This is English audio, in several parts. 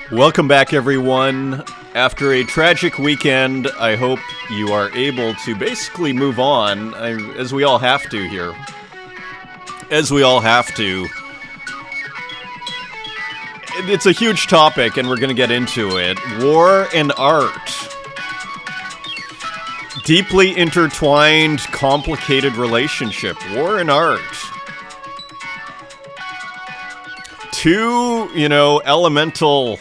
Welcome back, everyone. After a tragic weekend, I hope you are able to basically move on, as we all have to here. As we all have to. It's a huge topic, and we're going to get into it. War and art. Deeply intertwined, complicated relationship. War and art. Two, elemental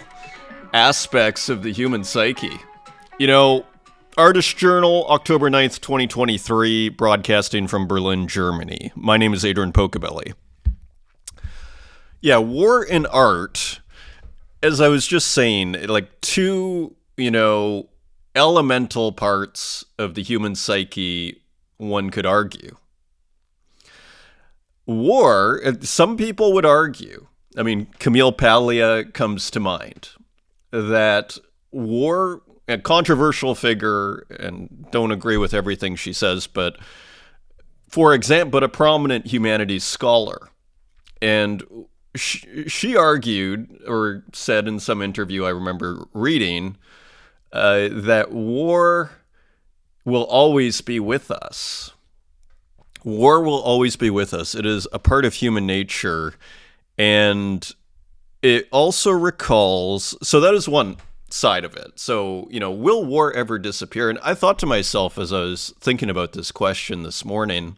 aspects of the human psyche. Artist Journal, October 9th, 2023, broadcasting from Berlin, Germany. My name is Adrian Pocobelli. Yeah, war and art, as I was just saying, like two, elemental parts of the human psyche, one could argue. War, some people would argue, Camille Paglia comes to mind, that war, a controversial figure, and don't agree with everything she says, but a prominent humanities scholar. And she argued, or said in some interview I remember reading, that war will always be with us. War will always be with us. It is a part of human nature. And it also recalls, so that is one side of it. So, will war ever disappear? And I thought to myself as I was thinking about this question this morning,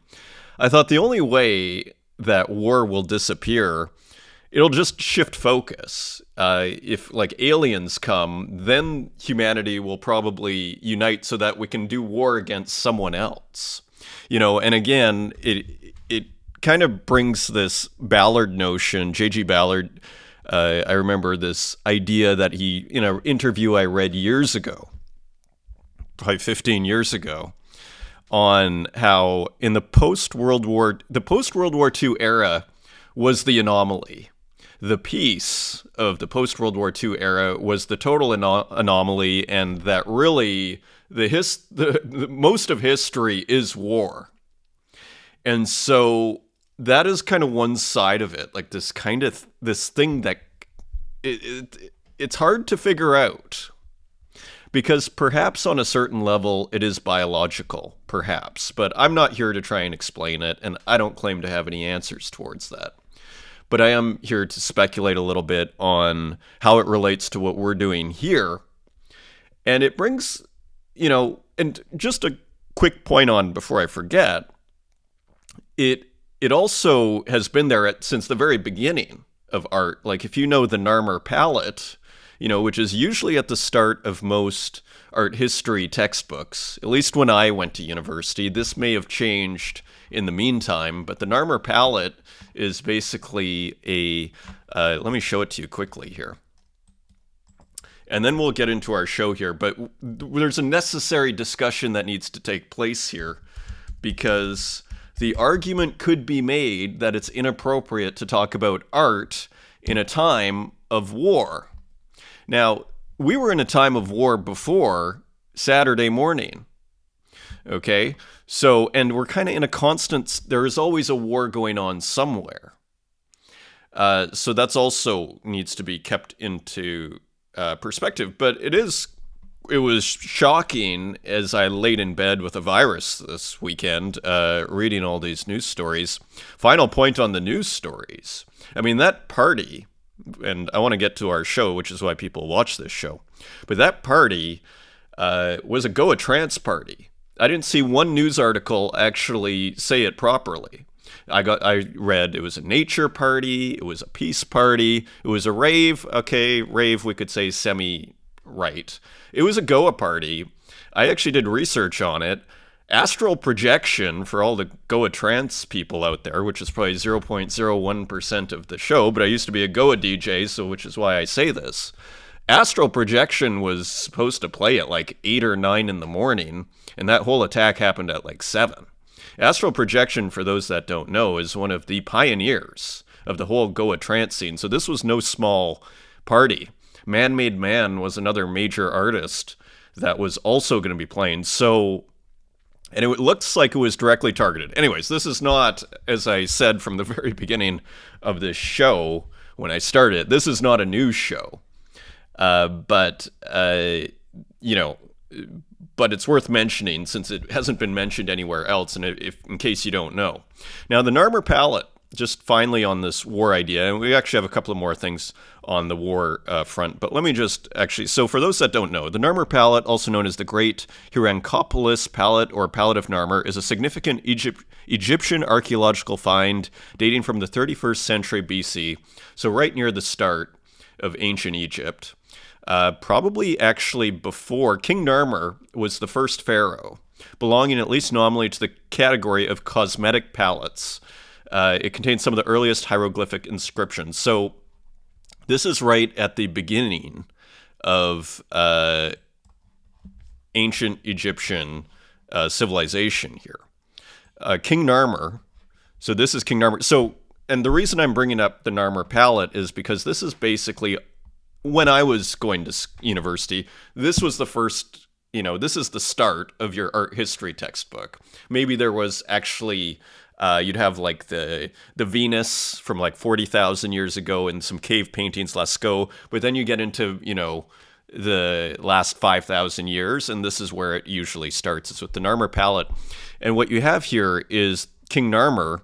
I thought the only way that war will disappear, it'll just shift focus. If aliens come, then humanity will probably unite so that we can do war against someone else. And again, it kind of brings this Ballard notion, J.G. Ballard. I remember this idea that he, in an interview I read years ago, probably 15 years ago, on how in the post-World War II era was the anomaly. The peace of the post-World War II era was the total anomaly, and that really the most of history is war. And so that is kind of one side of it, like this thing that it's hard to figure out, because perhaps on a certain level it is biological, perhaps, but I'm not here to try and explain it, and I don't claim to have any answers towards that. But I am here to speculate a little bit on how it relates to what we're doing here. And it brings, and just a quick point on before I forget, it also has been there since the very beginning of art. Like if you know the Narmer palette, which is usually at the start of most art history textbooks, at least when I went to university. This may have changed in the meantime, but the Narmer palette is basically let me show it to you quickly here. And then we'll get into our show here. But there's a necessary discussion that needs to take place here, because the argument could be made that it's inappropriate to talk about art in a time of war. Now, we were in a time of war before Saturday morning, okay? So, and we're kind of in a constant, there is always a war going on somewhere. So that's also needs to be kept into perspective. But it was shocking as I laid in bed with a virus this weekend, reading all these news stories. Final point on the news stories. That party, and I want to get to our show, which is why people watch this show, but that party was a Goa trance party. I didn't see one news article actually say it properly. I read it was a nature party, it was a peace party, it was a rave. Okay, rave we could say semi-right. It was a Goa party. I actually did research on it. Astral projection, for all the Goa trance people out there, which is probably 0.01% of the show, but I used to be a Goa DJ, so which is why I say this. Astral projection was supposed to play at like 8 or 9 in the morning, and that whole attack happened at like 7. Astral projection, for those that don't know, is one of the pioneers of the whole Goa trance scene, so this was no small party. Man Made Man was another major artist that was also going to be playing, so, and it looks like it was directly targeted. Anyways, this is not, as I said from the very beginning of this show, when I started, this is not a news show. But you know, but it's worth mentioning since it hasn't been mentioned anywhere else, and if in case you don't know. Now, the Narmer palette, just finally on this war idea, and we actually have a couple of more things on the war front, but let me just actually, so for those that don't know, the Narmer palette, also known as the Great Hierakonpolis palette or Palette of Narmer, is a significant Egyptian archaeological find dating from the 31st century BC, so right near the start of ancient Egypt. Probably actually before King Narmer was the first pharaoh, belonging at least nominally to the category of cosmetic palettes. It contains some of the earliest hieroglyphic inscriptions. So this is right at the beginning of ancient Egyptian civilization here. King Narmer, so this is King Narmer. So, and the reason I'm bringing up the Narmer palette is because this is basically, when I was going to university, this was the first, this is the start of your art history textbook. Maybe there was actually... you'd have like the Venus from like 40,000 years ago and some cave paintings, Lascaux. But then you get into, the last 5,000 years, and this is where it usually starts. It's with the Narmer palette. And what you have here is King Narmer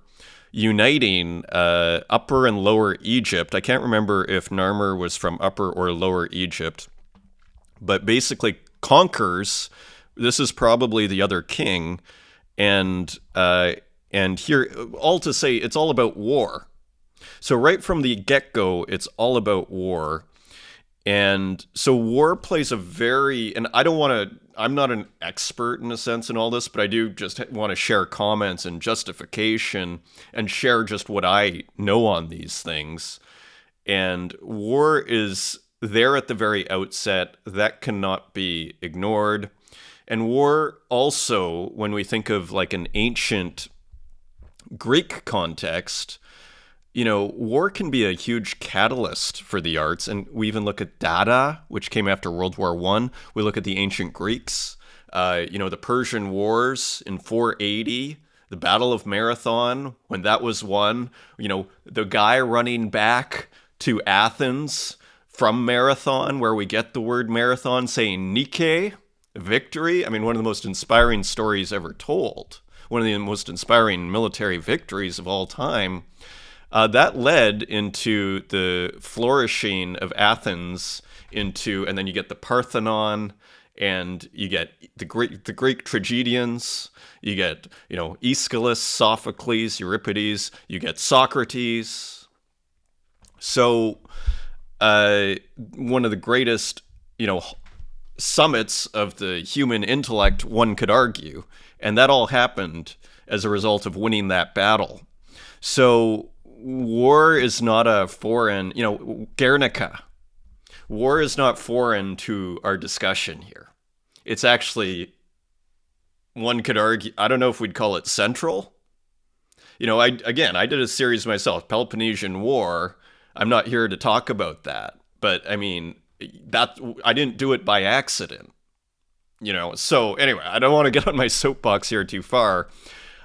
uniting Upper and Lower Egypt. I can't remember if Narmer was from Upper or Lower Egypt, but basically conquers. This is probably the other king, and here, all to say, it's all about war. So right from the get-go, it's all about war. And so war plays a very, and I'm not an expert in a sense in all this, but I do just want to share comments and justification and share just what I know on these things. And war is there at the very outset. That cannot be ignored. And war also, when we think of like an ancient Greek context, war can be a huge catalyst for the arts. And we even look at Dada, which came after World War I. We look at the ancient Greeks, the Persian Wars in 480, the Battle of Marathon, when that was won, the guy running back to Athens from Marathon, where we get the word marathon, saying Nike, victory. I mean, one of the most inspiring stories ever told. One of the most inspiring military victories of all time. That led into the flourishing of Athens and then you get the Parthenon, and you get the Greek tragedians, you get, Aeschylus, Sophocles, Euripides, you get Socrates. So, one of the greatest, summits of the human intellect, one could argue. And that all happened as a result of winning that battle. So war is not a foreign, Guernica. War is not foreign to our discussion here. It's actually, one could argue, I don't know if we'd call it central. I did a series myself, Peloponnesian War. I'm not here to talk about that. But, I mean, I didn't do it by accident. So anyway, I don't want to get on my soapbox here too far.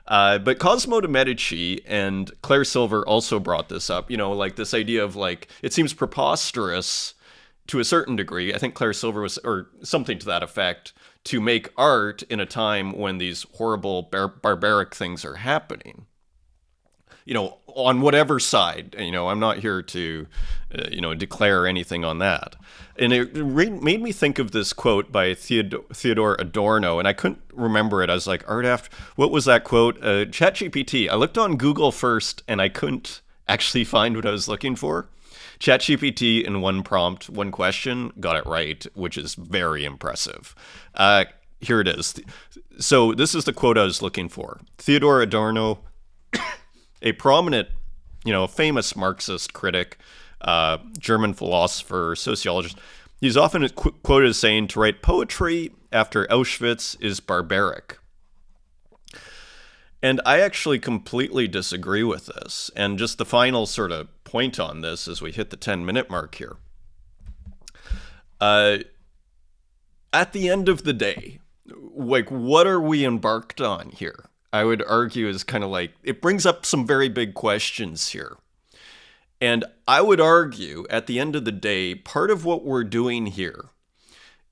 But Cosimo de' Medici and Claire Silver also brought this up, like this idea of like, it seems preposterous to a certain degree. I think Claire Silver was, or something to that effect, to make art in a time when these horrible barbaric things are happening. On whatever side, I'm not here to, declare anything on that. And it made me think of this quote by Theodore Adorno, and I couldn't remember it. I was like, art after, what was that quote? ChatGPT. I looked on Google first, and I couldn't actually find what I was looking for. ChatGPT in one prompt, one question, got it right, which is very impressive. Here it is. So this is the quote I was looking for. Theodore Adorno, a prominent, famous Marxist critic, German philosopher, sociologist. He's often quoted as saying, to write poetry after Auschwitz is barbaric. And I actually completely disagree with this. And just the final sort of point on this as we hit the 10-minute mark here. At the end of the day, like, what are we embarked on here? I would argue is kind of like, it brings up some very big questions here. And I would argue, at the end of the day, part of what we're doing here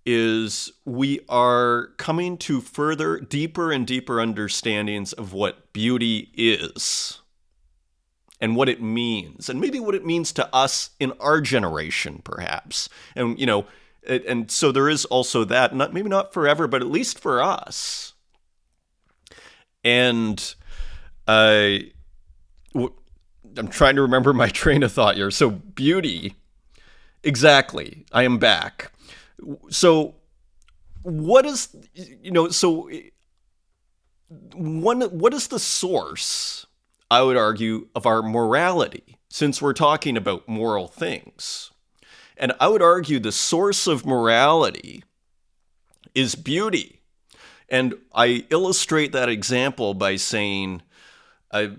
is we are coming to further, deeper and deeper understandings of what beauty is and what it means, and maybe what it means to us in our generation, perhaps. And, and so there is also that, maybe not forever, but at least for us. And I'm trying to remember my train of thought here. So beauty, exactly. I am back. So what is, what is the source, I would argue, of our morality, since we're talking about moral things? And I would argue the source of morality is beauty. And I illustrate that example by saying a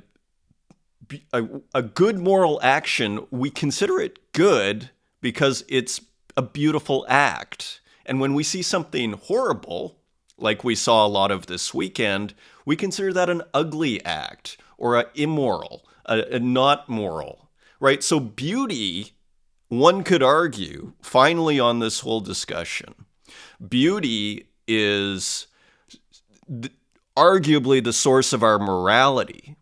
good moral action, we consider it good because it's a beautiful act. And when we see something horrible, like we saw a lot of this weekend, we consider that an ugly act or an immoral, a not moral, right? So beauty, one could argue, finally on this whole discussion, beauty is arguably the source of our morality.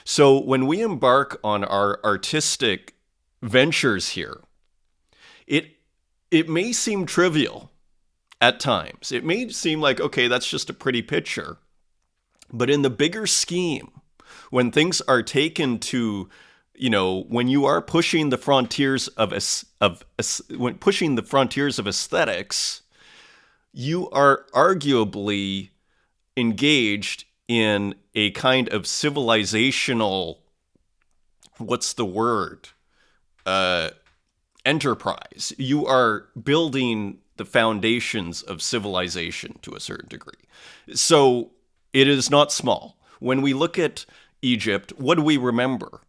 So when we embark on our artistic ventures here, it may seem trivial at times. It may seem like, okay, that's just a pretty picture. But in the bigger scheme, when things are taken to, when you are pushing the frontiers of aesthetics, you are arguably engaged in a kind of civilizational, enterprise. You are building the foundations of civilization to a certain degree. So it is not small. When we look at Egypt, what do we remember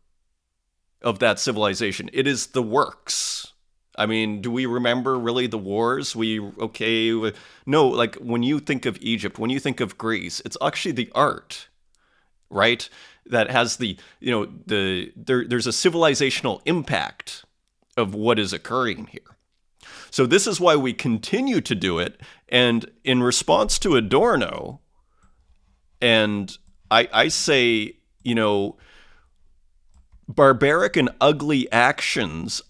of that civilization? It is the works. I mean, do we remember really the wars? No, like when you think of Egypt, when you think of Greece, it's actually the art, right? That has there's a civilizational impact of what is occurring here. So this is why we continue to do it. And in response to Adorno, and I say, barbaric and ugly actions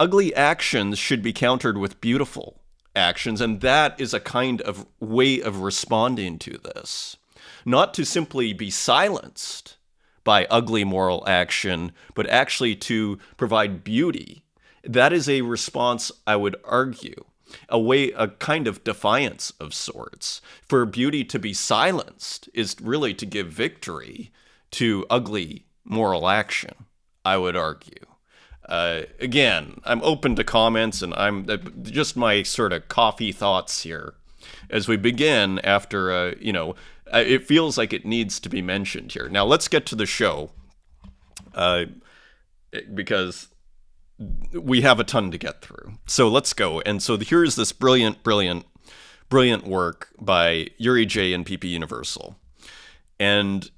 should be countered with beautiful actions. And that is a kind of way of responding to this. Not to simply be silenced by ugly moral action, but actually to provide beauty. That is a response, I would argue, a kind of defiance of sorts. For beauty to be silenced is really to give victory to ugly moral action, I would argue. Again, I'm open to comments, and I'm just my sort of coffee thoughts here as we begin after, it feels like it needs to be mentioned here. Now, let's get to the show, because we have a ton to get through. So let's go. And so here's this brilliant work by Yuri J. and PP Universal. And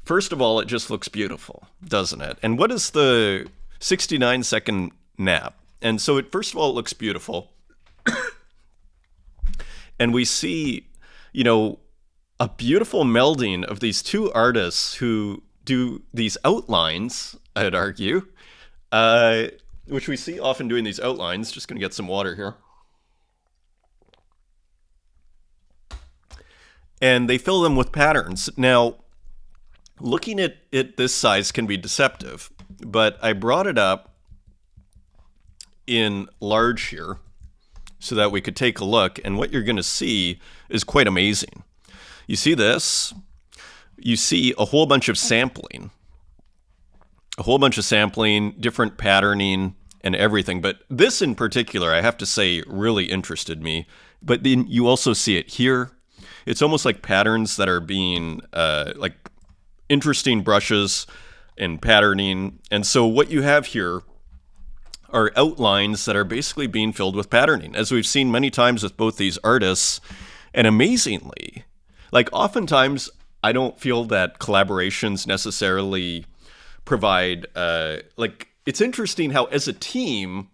first of all, it just looks beautiful, doesn't it? And what is the 69-second nap? And so first of all, it looks beautiful. And we see, a beautiful melding of these two artists who do these outlines, I'd argue, which we see often doing these outlines. Just going to get some water here. And they fill them with patterns. Now, looking at it this size can be deceptive, but I brought it up in large here so that we could take a look, and what you're going to see is quite amazing. You see this? You see a whole bunch of sampling. Different patterning, and everything. But this in particular, I have to say, really interested me. But then you also see it here. It's almost like patterns that are being, like interesting brushes and patterning. And so what you have here are outlines that are basically being filled with patterning, as we've seen many times with both these artists. And amazingly, like oftentimes, I don't feel that collaborations necessarily provide, it's interesting how as a team,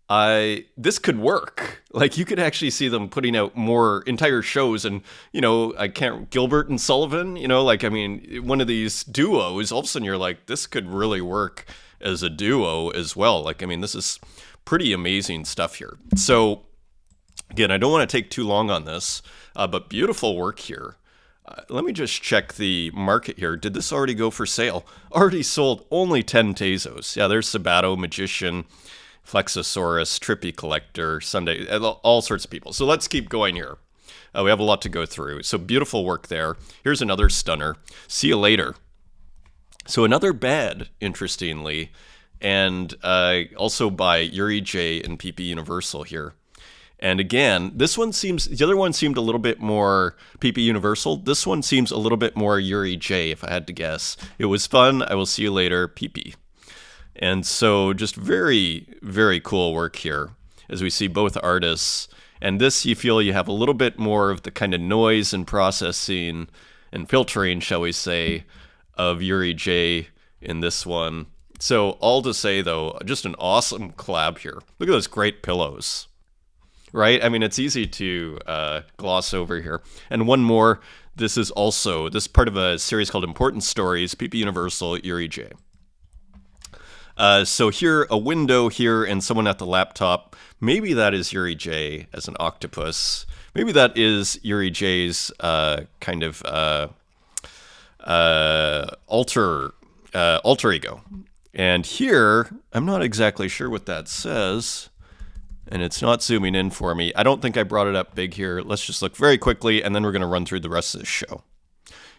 this could work. Like you could actually see them putting out more entire shows, and Gilbert and Sullivan. Like I mean, one of these duos. All of a sudden, you're like, this could really work as a duo as well. Like I mean, this is pretty amazing stuff here. So again, I don't want to take too long on this, but beautiful work here. Let me just check the market here. Did this already go for sale? Already sold only 10 Tezos. Yeah, there's Sabato, Magician, Flexosaurus, Trippy Collector, Sunday, all sorts of people. So let's keep going here. We have a lot to go through. So beautiful work there. Here's another stunner. See you later. So another bed, interestingly, and also by Yuri J and PP Universal here. And again, the other one seemed a little bit more PP Universal. This one seems a little bit more Yuri J, if I had to guess. It was fun. I will see you later, PP. And so just very, very cool work here as we see both artists. And this, you feel you have a little bit more of the kind of noise and processing and filtering, shall we say, of Yuri J in this one. So all to say, though, just an awesome collab here. Look at those great pillows. Right? I mean, it's easy to gloss over here. And one more, this is part of a series called Important Stories, PP Universal, Yuri J. So here, a window here and someone at the laptop. Maybe that is Yuri J as an octopus. Maybe that is Yuri J's kind of alter ego. And here, I'm not exactly sure what that says. And it's not zooming in for me. I don't think I brought it up big here. Let's just look very quickly, and then we're going to run through the rest of this show.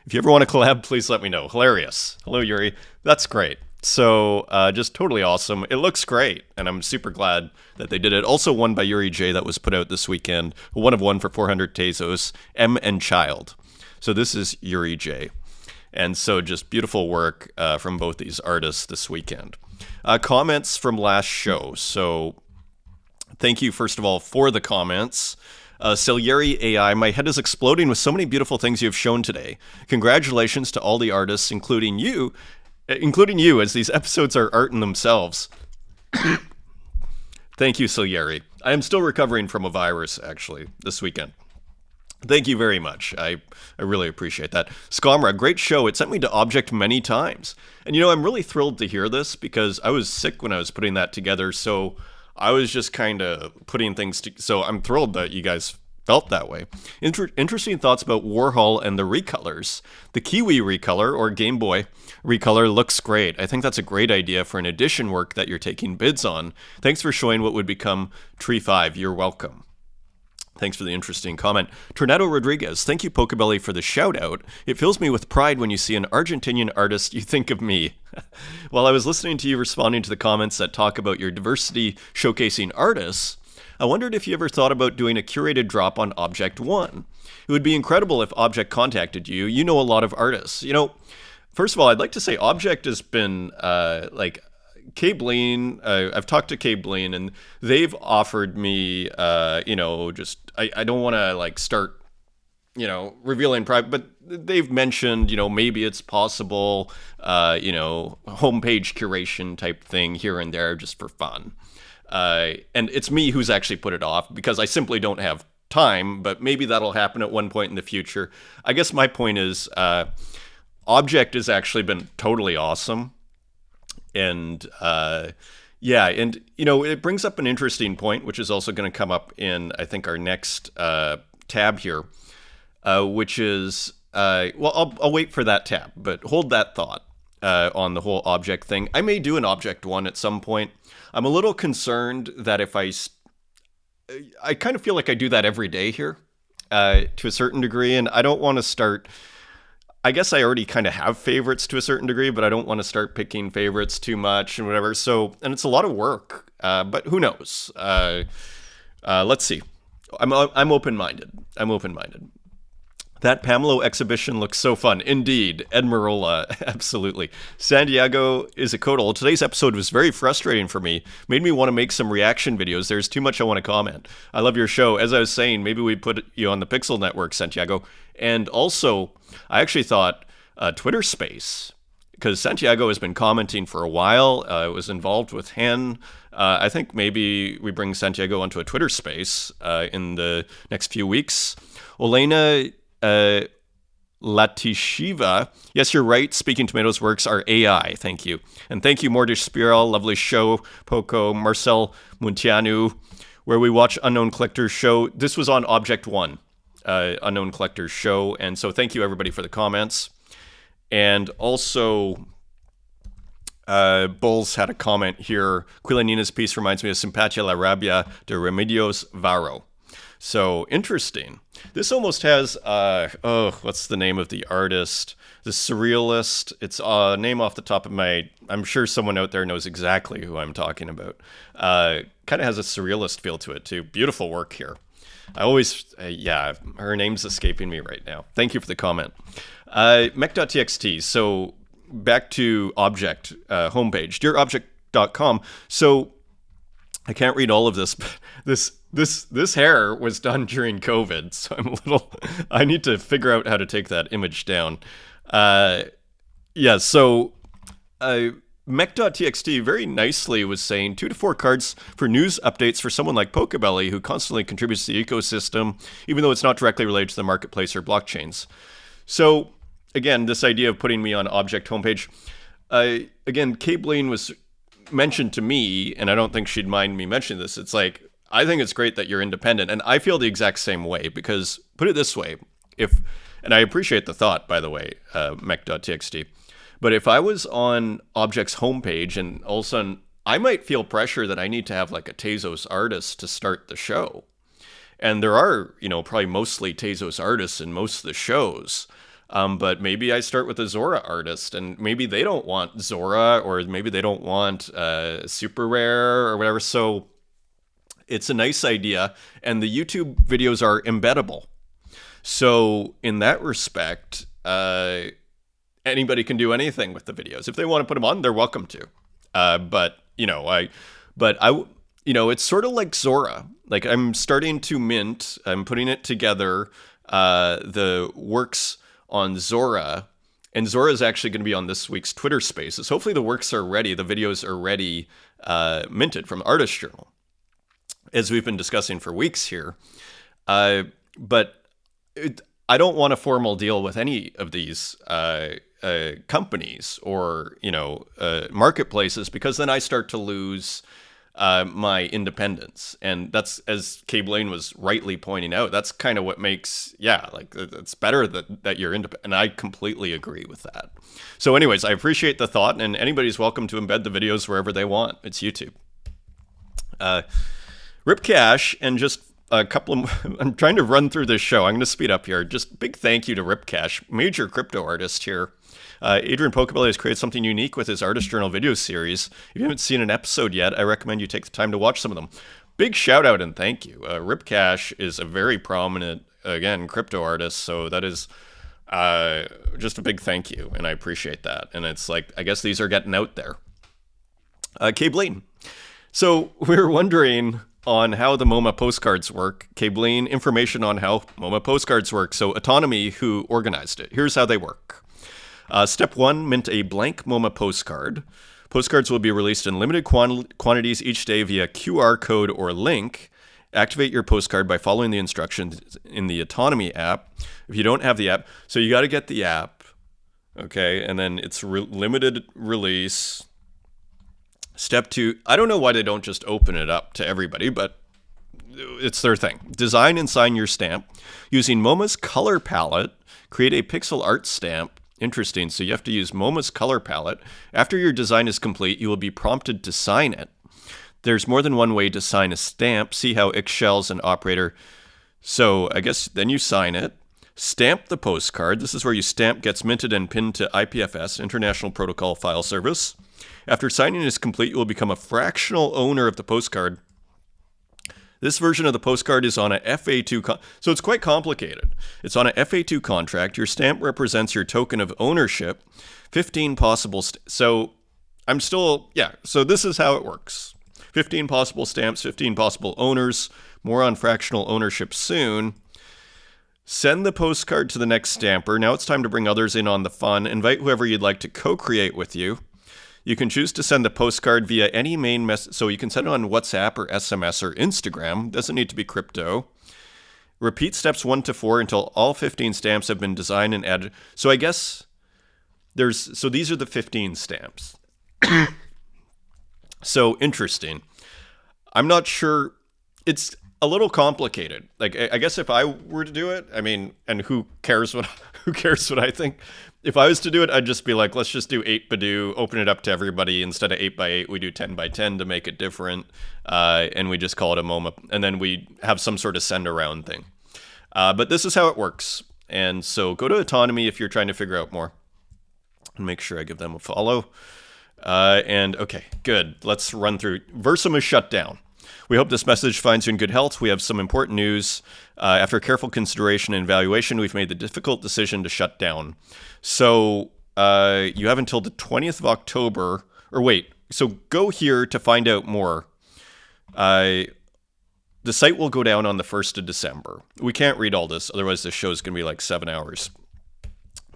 If you ever want to collab, please let me know. Hilarious. Hello, Yuri. That's great. So just totally awesome. It looks great, and I'm super glad that they did it. Also one by Yuri J that was put out this weekend. One of one for 400 Tezos, M and Child. So this is Yuri J. And so just beautiful work from both these artists this weekend. Comments from last show. So thank you, first of all, for the comments. Salieri AI, my head is exploding with so many beautiful things you have shown today. Congratulations to all the artists, including you, as these episodes are art in themselves. Thank you, Salieri. I am still recovering from a virus, actually, this weekend. Thank you very much. I really appreciate that. Scomra, great show. It sent me to Object many times. And, I'm really thrilled to hear this because I was sick when I was putting that together, so I was just kind of putting things so I'm thrilled that you guys felt that way. Interesting thoughts about Warhol and the recolors. The Kiwi recolor or Game Boy recolor looks great. I think that's a great idea for an edition work that you're taking bids on. Thanks for showing what would become Tree 5. You're welcome. Thanks for the interesting comment. Tornado Rodriguez, thank you, Pocobelli, for the shout-out. It fills me with pride when you see an Argentinian artist, you think of me. While I was listening to you responding to the comments that talk about your diversity showcasing artists, I wondered if you ever thought about doing a curated drop on Object 1. It would be incredible if Object contacted you. You know a lot of artists. First of all, I'd like to say Object has been, Cableen, I've talked to Cableen, and they've offered me, I don't want to start, revealing private, but they've mentioned, maybe it's possible, homepage curation type thing here and there just for fun. And it's me who's actually put it off because I simply don't have time, but maybe that'll happen at one point in the future. I guess my point is, Object has actually been totally awesome. And it brings up an interesting point, which is also going to come up in, I think, our next tab here, which is, I'll wait for that tab, but hold that thought on the whole Object thing. I may do an Object 1 at some point. I'm a little concerned that if I kind of feel like I do that every day here to a certain degree, and I don't want to start... I guess I already kind of have favorites to a certain degree, but I don't want to start picking favorites too much and whatever. So, and it's a lot of work, but who knows? Let's see. I'm open-minded. That Pamelo exhibition looks so fun. Indeed. Edmarola, absolutely. Santiago Isacodal. Today's episode was very frustrating for me. Made me want to make some reaction videos. There's too much I want to comment. I love your show. As I was saying, maybe we put you on the Pixel Network, Santiago. And also, I actually thought Twitter Space because Santiago has been commenting for a while. Was involved with Hen. I think maybe we bring Santiago onto a Twitter space in the next few weeks. Olena Latishiva. Yes, you're right. Speaking Tomatoes works are AI. Thank you. And thank you, Mordish Spiral. Lovely show. Poco, Marcel Muntianu, where we watch Unknown Collector's show. This was on Object One, Unknown Collector's show. And so thank you, everybody, for the comments. And also, Bulls had a comment here. Quilanina's piece reminds me of Simpatia la Rabia de Remedios Varo. So, interesting. This almost has, what's the name of the artist? The Surrealist. It's a name off the top of my, I'm sure someone out there knows exactly who I'm talking about. Kind of has a Surrealist feel to it, too. Beautiful work here. I always, her name's escaping me right now. Thank you for the comment. Mech.txt. So, back to Object homepage, dearobject.com. So, I can't read all of this, but this hair was done during COVID, so I need to figure out how to take that image down. Mech.txt very nicely was saying 2 to 4 cards for news updates for someone like Pocobelli, who constantly contributes to the ecosystem, even though it's not directly related to the marketplace or blockchains. So, again, this idea of putting me on Object homepage, again, Cableen was mentioned to me, and I don't think she'd mind me mentioning this. It's like, I think it's great that you're independent, and I feel the exact same way, because, put it this way, and I appreciate the thought, by the way, mech.txt, but if I was on Object's homepage, and all of a sudden, I might feel pressure that I need to have like a Tezos artist to start the show. And there are, probably mostly Tezos artists in most of the shows. But maybe I start with a Zora artist, and maybe they don't want Zora, or maybe they don't want Super Rare or whatever. So it's a nice idea, and the YouTube videos are embeddable. So in that respect, anybody can do anything with the videos. If they want to put them on, they're welcome to. It's sort of like Zora. Like, I'm starting to mint. I'm putting it together. The works on Zora, and Zora is actually going to be on this week's Twitter Spaces. Hopefully the works are ready, the videos are ready, minted from Artist Journal, as we've been discussing for weeks here. But I don't want a formal deal with any of these companies or marketplaces, because then I start to lose my independence. And that's, as Cableen was rightly pointing out, that's kind of what makes, it's better that you're independent. And I completely agree with that. So anyways, I appreciate the thought, and anybody's welcome to embed the videos wherever they want. It's YouTube. Rip Cash, and just a couple of, I'm trying to run through this show. I'm going to speed up here. Just big thank you to Rip Cash, major crypto artist here. Adrian Pocobelli has created something unique with his Artist Journal video series. If you haven't seen an episode yet, I recommend you take the time to watch some of them. Big shout out and thank you. Rip Cash is a very prominent, again, crypto artist, so that is just a big thank you, and I appreciate that. And it's like, I guess these are getting out there. Cableen. So we were wondering on how the MoMA postcards work. Cableen, information on how MoMA postcards work. So Autonomy, who organized it. Here's how they work. Step 1, mint a blank MoMA postcard. Postcards will be released in limited quantities each day via QR code or link. Activate your postcard by following the instructions in the Autonomy app. If you don't have the app, so you got to get the app, okay? And then it's limited release. Step 2, I don't know why they don't just open it up to everybody, but it's their thing. Design and sign your stamp. Using MoMA's color palette, create a pixel art stamp. Interesting. So you have to use MoMA's color palette. After your design is complete, you will be prompted to sign it. There's more than one way to sign a stamp. See how Ixshells and Operator. So I guess then you sign it. Stamp the postcard. This is where you stamp gets minted and pinned to IPFS, International Protocol File Service. After signing is complete, you will become a fractional owner of the postcard. This version of the postcard is on a FA2, so it's quite complicated. It's on a FA2 contract. Your stamp represents your token of ownership. 15 possible, so this is how it works. 15 possible stamps, 15 possible owners, more on fractional ownership soon. Send the postcard to the next stamper. Now it's time to bring others in on the fun. Invite whoever you'd like to co-create with you. You can choose to send the postcard via any main message. So you can send it on WhatsApp or SMS or Instagram. Doesn't need to be crypto. Repeat steps 1 to 4 until all 15 stamps have been designed and added. So I guess these are the 15 stamps. So interesting. I'm not sure. It's a little complicated. Like, I guess if I were to do it, I mean, and who cares what I think? If I was to do it, I'd just be like, let's just do 8 Badoo, open it up to everybody. Instead of 8 by 8, we do 10 by 10 to make it different. And we just call it a MoMA. And then we have some sort of send around thing. But this is how it works. And so go to Autonomy if you're trying to figure out more. And make sure I give them a follow. And okay, good. Let's run through. Versum is shut down. We hope this message finds you in good health. We have some important news. After careful consideration and evaluation, we've made the difficult decision to shut down. So you have until the 20th of October. So go here to find out more. The site will go down on the 1st of December. We can't read all this, otherwise this show is going to be like 7 hours.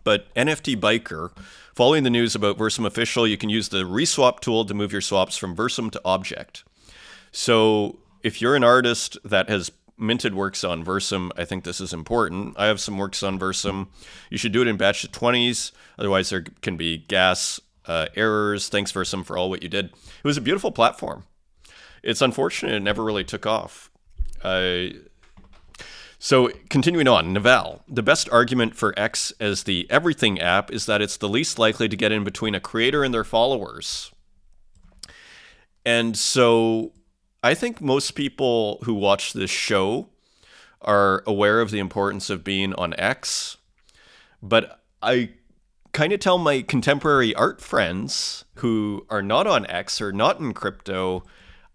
But NFT Biker, following the news about Versum Official, you can use the reswap tool to move your swaps from Versum to object. So if you're an artist that has minted works on Versum, I think this is important. I have some works on Versum. You should do it in batch of 20s. Otherwise, there can be gas errors. Thanks, Versum, for all what you did. It was a beautiful platform. It's unfortunate it never really took off. So continuing on, Naval. The best argument for X as the everything app is that it's the least likely to get in between a creator and their followers. And so I think most people who watch this show are aware of the importance of being on X. But I kind of tell my contemporary art friends who are not on X or not in crypto,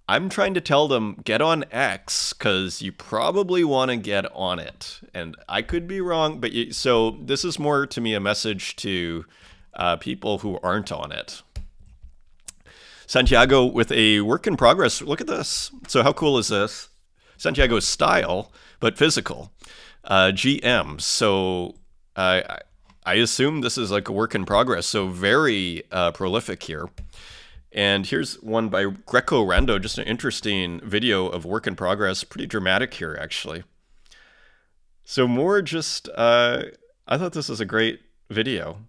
I'm trying to tell them, get on X, because you probably want to get on it. And I could be wrong, but so this is more to me a message to people who aren't on it. Santiago with a work in progress. Look at this. So how cool is this? Santiago's style, but physical. GM. So I assume this is like a work in progress. So very prolific here. And here's one by Greco Rando, just an interesting video of work in progress. Pretty dramatic here, actually. So more just, I thought this was a great video.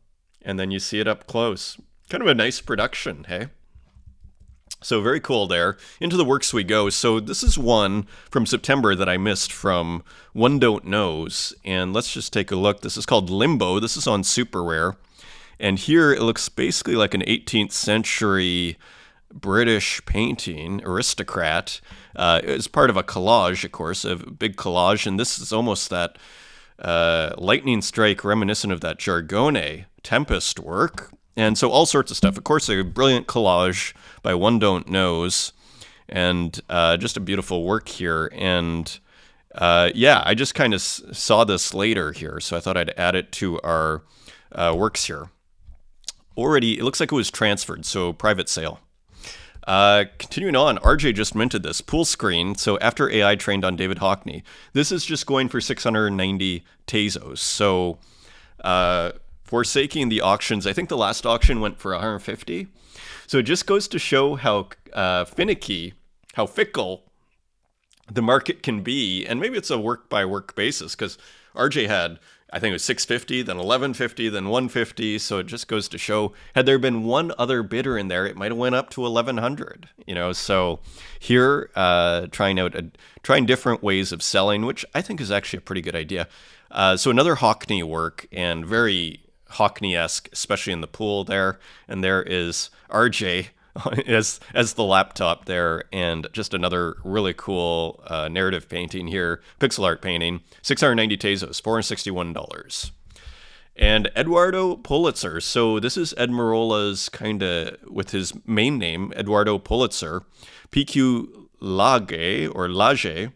And then you see it up close. Kind of a nice production, hey? So very cool there. Into the works we go. So this is one from September that I missed from One Don't Knows. And let's just take a look. This is called Limbo. This is on Super Rare. And here it looks basically like an 18th century British painting, aristocrat. It's part of a collage, of course, a big collage. And this is almost that lightning strike reminiscent of that Jargone Tempest work. And so all sorts of stuff. Of course, a brilliant collage by One Don't Knows. And just a beautiful work here. And I just kind of saw this later here. So I thought I'd add it to our works here. Already, it looks like it was transferred, so private sale. Continuing on, RJ just minted this. Pool screen, so after AI trained on David Hockney. This is just going for 690 Tezos. So forsaking the auctions, I think the last auction went for 150. So it just goes to show how how fickle the market can be. And maybe it's a work-by-work basis, because RJ had, I think it was 650, then 1150, then 150. So it just goes to show, had there been one other bidder in there, it might have went up to 1100. So here, trying different ways of selling, which I think is actually a pretty good idea. So another Hockney work, and very Hockney-esque, especially in the pool there. And there is RJ as the laptop there, and just another really cool narrative painting here, pixel art painting, 690 Tezos, $461. And Eduardo Pulitzer. So this is Ed Marola's kind of, with his main name, Eduardo Pulitzer, PQ Lage.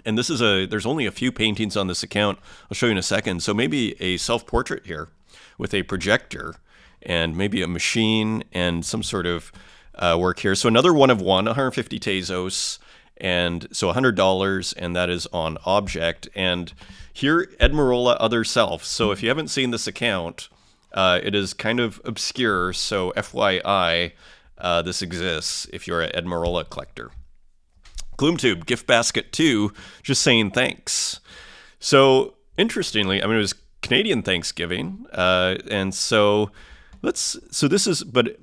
And this is there's only a few paintings on this account. I'll show you in a second. So maybe a self-portrait here with a projector, and maybe a machine and some sort of work here. So another one of one, 150 Tezos. And so $100, and that is on object. And here, Edmarola Other Self. So if you haven't seen this account, it is kind of obscure. So FYI, this exists if you're an Edmarola collector. Gloomtube, Gift Basket 2, just saying thanks. So interestingly, I mean, it was Canadian Thanksgiving. And so this is, but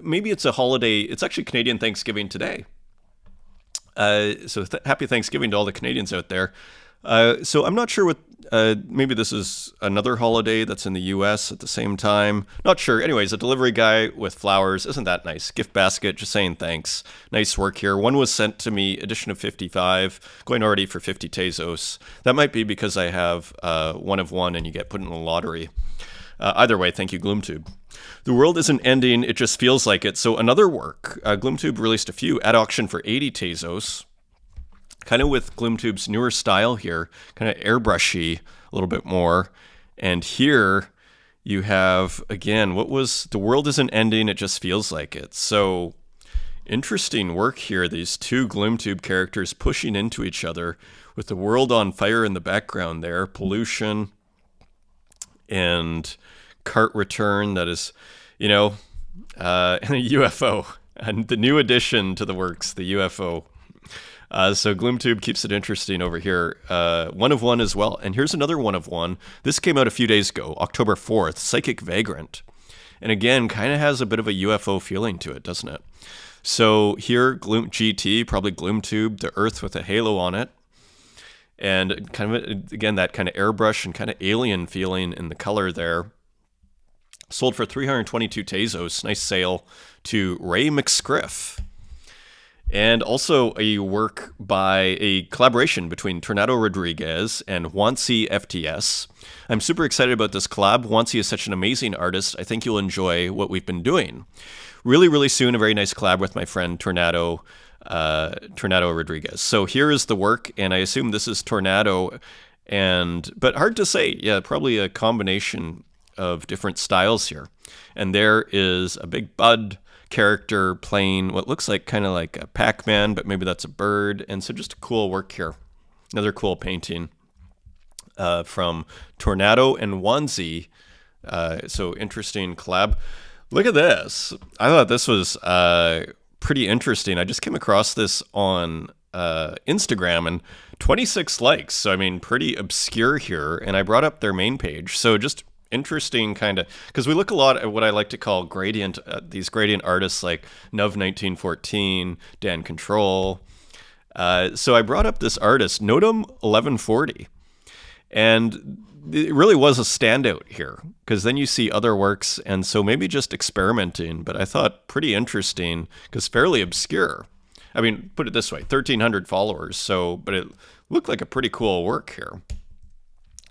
maybe it's a holiday. It's actually Canadian Thanksgiving today. So happy Thanksgiving to all the Canadians out there. So I'm not sure what, maybe this is another holiday that's in the US at the same time. Not sure. Anyways, a delivery guy with flowers. Isn't that nice? Gift basket, just saying thanks. Nice work here. One was sent to me, edition of 55, going already for 50 Tezos. That might be because I have one of one and you get put in the lottery. Either way, thank you, Gloomtube. The world isn't ending, it just feels like it. So another work. Gloomtube released a few at auction for 80 Tezos. Kind of with Gloomtube's newer style here, kind of airbrushy a little bit more. And here you have, again, what was The World Isn't Ending, It Just Feels Like It. So interesting work here, these two Gloomtube characters pushing into each other with the world on fire in the background there, pollution and cart return that is, and a UFO. And the new addition to the works, the UFO. So Gloomtube keeps it interesting over here. One of one as well. And here's another one of one. This came out a few days ago, October 4th, Psychic Vagrant. And again, kind of has a bit of a UFO feeling to it, doesn't it? So here, Gloom GT, probably Gloomtube, the Earth with a halo on it. And kind of, again, that kind of airbrush and kind of alien feeling in the color there. Sold for 322 Tezos. Nice sale to Ray McScriff. And also a work by a collaboration between Tornado Rodriguez and Wansi FTS. I'm super excited about this collab. Wansi is such an amazing artist. I think you'll enjoy what we've been doing. Really, really soon, a very nice collab with my friend Tornado Rodriguez. So here is the work, and I assume this is Tornado, but hard to say. Yeah, probably a combination of different styles here. And there is a big bud character playing what looks like kind of like a Pac-Man, but maybe that's a bird. And so just a cool work here. Another cool painting from Tornado and Wansi. So interesting collab. Look at this. I thought this was pretty interesting. I just came across this on Instagram and 26 likes. So, I mean, pretty obscure here. And I brought up their main page. So just interesting kind of, because we look a lot at what I like to call gradient, these gradient artists like Nuv 1914, Dan Control. So I brought up this artist, Notum 1140, and it really was a standout here, because then you see other works, and so maybe just experimenting, but I thought pretty interesting, because fairly obscure. I mean, put it this way, 1,300 followers, so, but it looked like a pretty cool work here.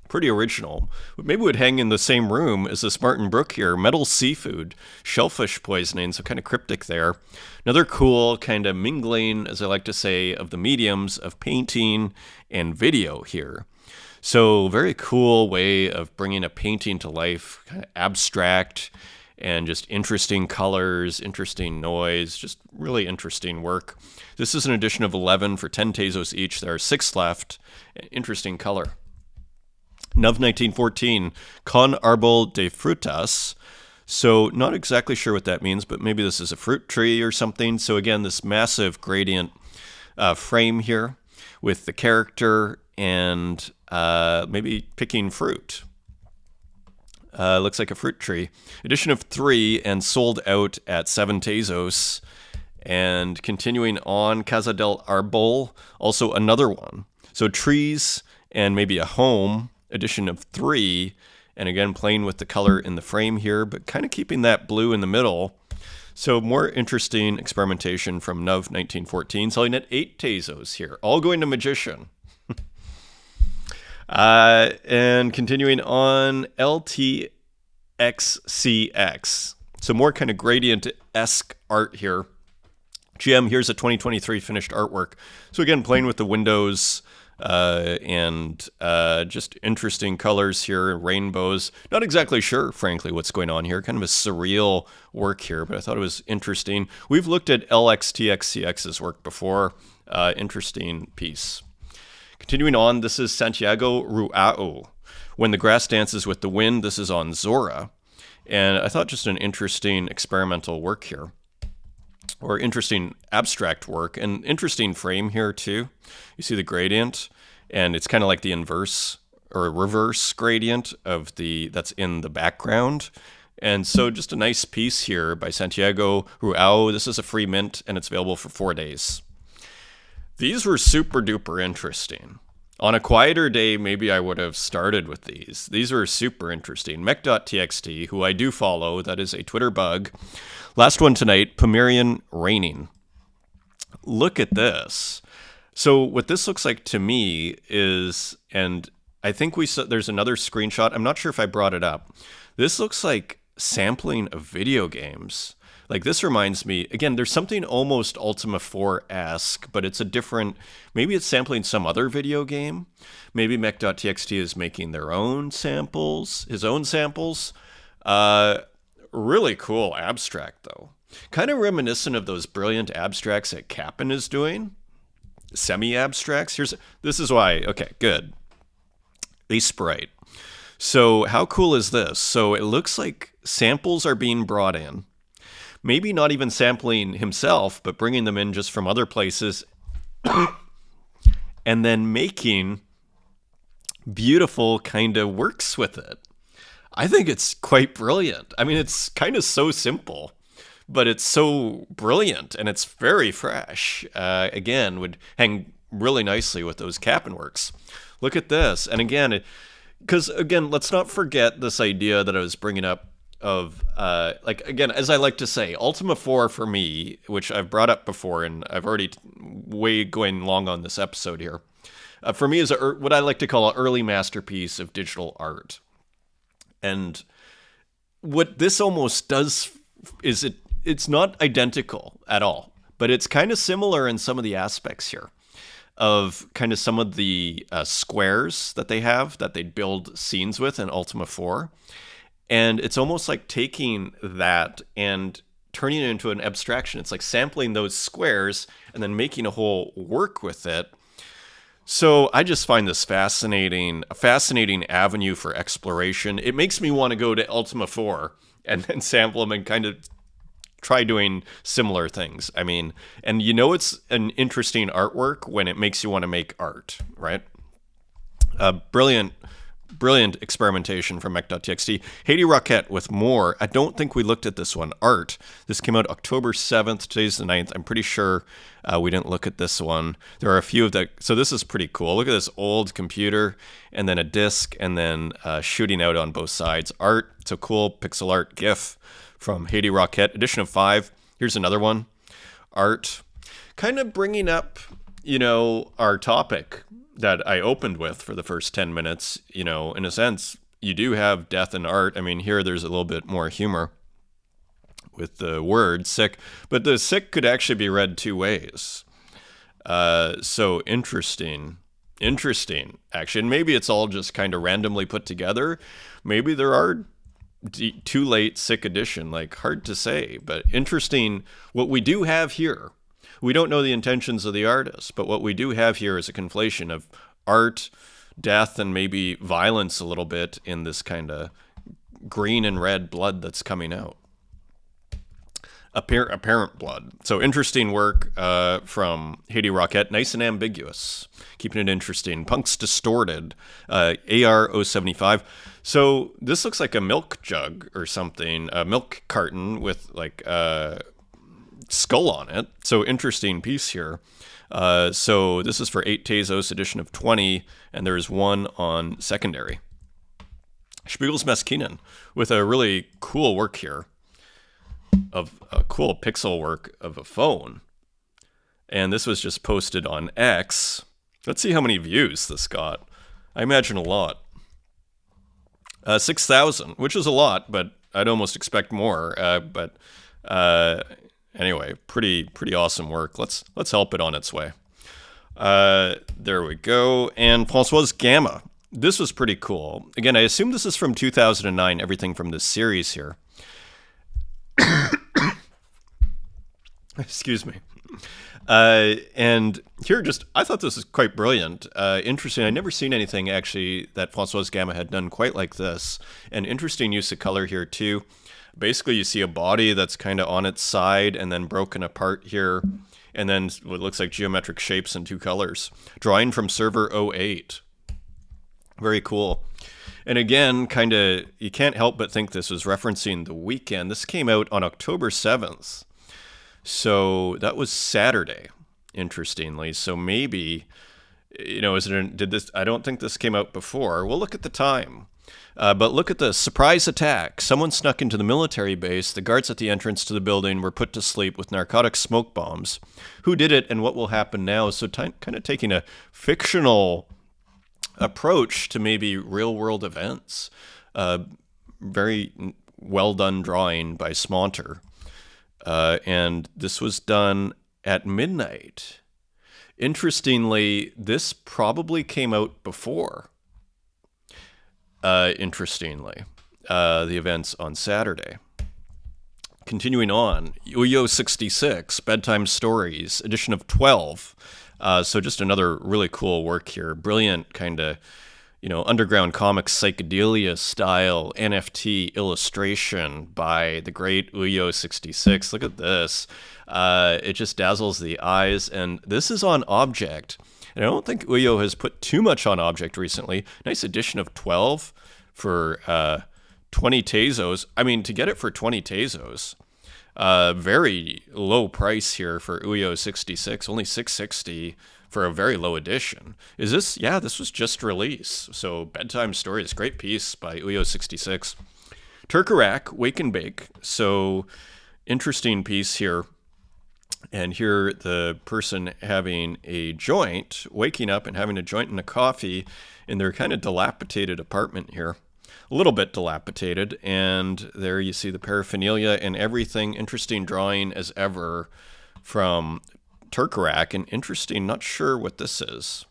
Pretty original. Maybe would hang in the same room as this Martin Brook here. Metal seafood, shellfish poisoning, so kind of cryptic there. Another cool kind of mingling, as I like to say, of the mediums of painting and video here. So very cool way of bringing a painting to life, kind of abstract and just interesting colors, interesting noise, just really interesting work. This is an edition of 11 for 10 Tezos each. There are 6 left. Interesting color. Nuv 1914, Con Arbol de Frutas. So not exactly sure what that means, but maybe this is a fruit tree or something. So again, this massive gradient frame here with the character and maybe picking fruit. Looks like a fruit tree. Edition of 3 and sold out at 7 Tezos. And continuing on, Casa del Arbol, also another one. So trees and maybe a home. Edition of 3, and again playing with the color in the frame here, but kind of keeping that blue in the middle. So more interesting experimentation from Nuv 1914, selling at 8 Tezos here, all going to Magician. And continuing on, LTXCX. So more kind of gradient-esque art here. GM, here's a 2023 finished artwork. So again, playing with the windows, and just interesting colors here, rainbows. Not exactly sure, frankly, what's going on here. Kind of a surreal work here, but I thought it was interesting. We've looked at LXTXCX's work before. Interesting piece. Continuing on, this is Santiago Ruao. When the Grass Dances with the Wind. This is on Zora. And I thought just an interesting experimental work here, or interesting abstract work, and interesting frame here too. You see the gradient, and it's kind of like the inverse or reverse gradient of that's in the background. And so just a nice piece here by Santiago Ruao. This is a free mint, and it's available for 4 days. These were super duper interesting. On a quieter day, maybe I would have started with these. These are super interesting. Mech.txt, who I do follow, that is a Twitter bug. Last one tonight, Pomerian Raining. Look at this. So what this looks like to me is, and I think there's another screenshot. I'm not sure if I brought it up. This looks like sampling of video games. Like this reminds me, again, there's something almost Ultima 4-esque, but it's a different, maybe it's sampling some other video game. Maybe Mech.txt is making their own samples, his own samples. Really cool abstract, though. Kind of reminiscent of those brilliant abstracts that Kappen is doing. Semi-abstracts. This is why, okay, good. A sprite. So how cool is this? So it looks like samples are being brought in. Maybe not even sampling himself, but bringing them in just from other places and then making beautiful kind of works with it. I think it's quite brilliant. I mean, it's kind of so simple, but it's so brilliant and it's very fresh. Again, would hang really nicely with those Kappen works. Look at this. And again, because again, let's not forget this idea that I was bringing up of, again, as I like to say, Ultima 4 for me, which I've brought up before, and I've already way going long on this episode here, for me is what I like to call an early masterpiece of digital art. And what this almost does is it's not identical at all, but it's kind of similar in some of the aspects here of kind of some of the squares that they have that they build scenes with in Ultima 4. And it's almost like taking that and turning it into an abstraction. It's like sampling those squares and then making a whole work with it. So I just find this a fascinating avenue for exploration. It makes me want to go to Ultima 4 and then sample them and kind of try doing similar things. I mean, and it's an interesting artwork when it makes you want to make art, right? Brilliant experimentation from Mech.txt. Haiti Rocket with more. I don't think we looked at this one. Art. This came out October 7th. Today's the 9th. I'm pretty sure we didn't look at this one. There are a few of that. So this is pretty cool. Look at this old computer and then a disc and then shooting out on both sides. Art. It's a cool pixel art GIF from Haiti Rocket. Edition of 5. Here's another one. Art. Kind of bringing up, our topic that I opened with for the first 10 minutes, in a sense, you do have death and art. I mean, here there's a little bit more humor with the word sick, but the sick could actually be read two ways. So interesting, actually. And maybe it's all just kind of randomly put together. Maybe there are too late sick edition, hard to say, but interesting. What we do have here, we don't know the intentions of the artist, but what we do have here is a conflation of art, death, and maybe violence a little bit in this kind of green and red blood that's coming out. Apparent blood. So interesting work from Haiti Rocket. Nice and ambiguous. Keeping it interesting. Punk's Distorted. AR075. So this looks like a milk jug or something. A milk carton with skull on it. So interesting piece here. So this is for 8 Tezos edition of 20, and there's one on secondary. Spiegel's Meskinen with a really cool work here of a cool pixel work of a phone. And this was just posted on X. Let's see how many views this got. I imagine a lot. 6,000, which is a lot, but I'd almost expect more. Anyway, pretty awesome work. Let's help it on its way. There we go. And Francoise Gamma. This was pretty cool. Again, I assume this is from 2009, everything from this series here. Excuse me. And here, I thought this was quite brilliant. Interesting. I'd never seen anything, actually, that Francoise Gamma had done quite like this. And interesting use of color here, too. Basically, you see a body that's kind of on its side and then broken apart here. And then what looks like geometric shapes in two colors. Drawing from server 08. Very cool. And again, you can't help but think this was referencing the weekend. This came out on October 7th. So that was Saturday, interestingly. So maybe, I don't think this came out before. We'll look at the time. But look at the surprise attack. Someone snuck into the military base. The guards at the entrance to the building were put to sleep with narcotic smoke bombs. Who did it and what will happen now? So kind of taking a fictional approach to maybe real world events. Very well done drawing by Smonter. And this was done at midnight. Interestingly, this probably came out before. The events on Saturday. Continuing on, Uyo 66, Bedtime Stories, edition of 12. So just another really cool work here. Brilliant kind of, underground comics psychedelia style NFT illustration by the great Uyo 66. Look at this. It just dazzles the eyes. And this is on Object. And I don't think Uyo has put too much on Object recently. Nice edition of 12 for 20 Tezos. I mean, to get it for 20 Tezos, very low price here for Uyo 66, only $6.60 for a very low edition. Is this? Yeah, this was just released. So Bedtime Stories, great piece by Uyo 66. Turkarak, Wake and Bake. So interesting piece here. And here the person having a joint, waking up and having a joint and a coffee in their kind of dilapidated apartment here. A little bit dilapidated. And there you see the paraphernalia and everything. Interesting drawing as ever from Turkarak. And interesting, not sure what this is.